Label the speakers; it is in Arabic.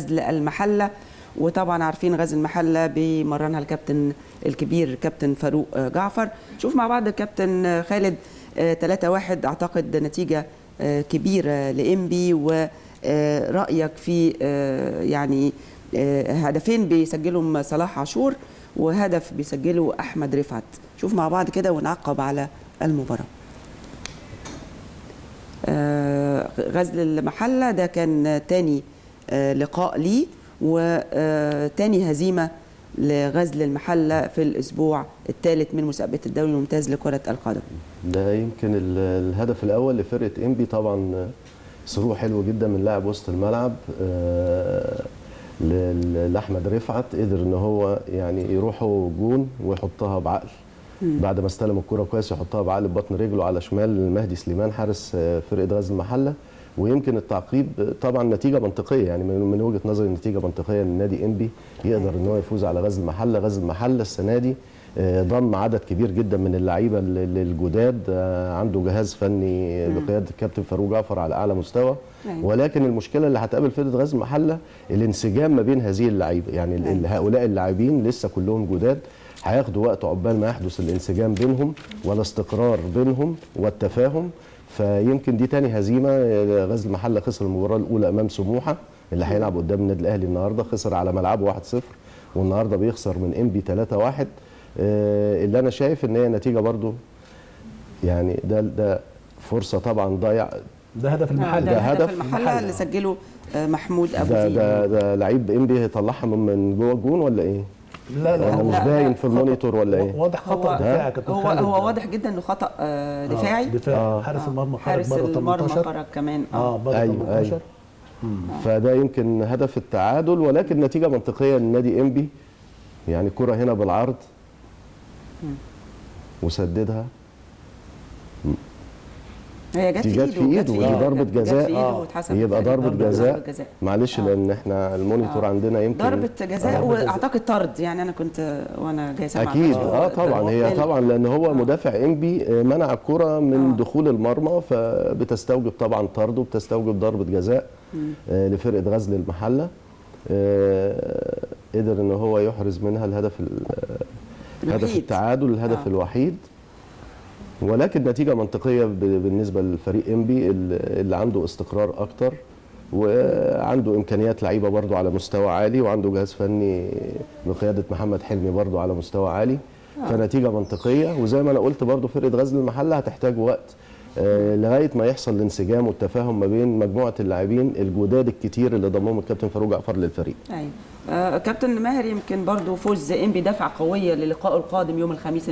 Speaker 1: غزل المحله. وطبعا عارفين غزل المحله بيمرنها الكابتن الكبير كابتن فاروق جعفر. شوف مع بعض الكابتن خالد 3-1 اعتقد نتيجه كبيره لإنبي، ورأيك في يعني هدفين بيسجلهم صلاح عاشور وهدف بيسجله أحمد رفعت. شوف مع بعض كده ونعقب على المباراة. غزل المحلة ده كان تاني لقاء ليه وتاني هزيمة لغزل المحلة في الأسبوع الثالث من مسابقة الدوري الممتاز لكرة القدم.
Speaker 2: ده يمكن الهدف الأول لفرقة إنبي، طبعا صاروخ حلو جدا من لاعب وسط الملعب لأحمد رفعت، قدر ان هو يعني يروحوا جون ويحطها بعقل. بعد ما استلم الكرة كويس يحطها بعقل ببطن رجله على شمال مهدي سليمان حارس فرقة غزل المحلة. ويمكن التعقيب طبعا نتيجة منطقية، يعني من وجهة نظري نتيجة منطقية ان نادي إنبي يقدر ان هو يفوز على غزل المحلة. غزل المحلة السنة دي ضم عدد كبير جدا من اللعيبه الجداد، عنده جهاز فني بقياده الكابتن فاروق جعفر على اعلى مستوى. ولكن المشكله اللي هتقابل فرقه غزل المحله الانسجام ما بين هذه اللعيبه، يعني هؤلاء اللاعبين لسه كلهم جداد، هياخدوا وقت عقبال ما يحدث الانسجام بينهم والاستقرار بينهم والتفاهم. فيمكن دي تاني هزيمه. غزل المحله خسر المباراه الاولى امام سموحه اللي هيلعب قدام النادي الاهلي النهارده، خسر على ملعبه 1-0، والنهارده بيخسر من إنبي 3-1. اللي انا شايف ان هي نتيجه برضو يعني ده فرصه طبعا ضايع.
Speaker 3: ده هدف المحله،
Speaker 1: ده هدف المحله اللي سجله محمود ابو زيد.
Speaker 2: ده لعيب إنبي هيطلعها من جوه الجون ولا ايه؟
Speaker 3: لا
Speaker 2: مش باين في المونيتور ولا ايه؟
Speaker 3: واضح خطا دفاعي.
Speaker 1: هو واضح جدا انه خطا دفاعي.
Speaker 3: حارس المرمى خرج
Speaker 1: حارس
Speaker 3: بره 18
Speaker 1: خرج كمان
Speaker 3: بره 18.
Speaker 2: فده يمكن هدف التعادل، ولكن نتيجه منطقيه لنادي إنبي. يعني كرة هنا بالعرض وسددها،
Speaker 1: هي جت في
Speaker 2: ايده ودي ضربه جزاء. يبقى ضربه جزاء. معلش لان احنا المونيتور عندنا يمكن
Speaker 1: ضربه جزاء واعتقد طرد. يعني انا كنت وانا جاي سامع
Speaker 2: اكيد طبعا هي طبعا لان هو مدافع إنبي منع الكرة من دخول المرمى، فبتستوجب طبعا طرد وبتستوجب ضربه جزاء لفرقه غزل المحله. قدر ان هو يحرز منها هدف التعادل، الهدف الوحيد. ولكن نتيجه منطقيه بالنسبه للفريق إنبي اللي عنده استقرار اكتر وعنده امكانيات لعيبه برضو على مستوى عالي، وعنده جهاز فني بقياده محمد حلمي برضو على مستوى عالي. فنتيجه منطقيه. وزي ما انا قلت برضو فرقه غزل المحله هتحتاج وقت لغايه ما يحصل الانسجام والتفاهم ما بين مجموعه اللاعبين الجداد الكتير اللي ضمهم الكابتن فاروق جعفر للفريق.
Speaker 1: ايوه كابتن ماهر، يمكن برضو فوز إنبي دفعه قويه للقائه القادم يوم الخميس ان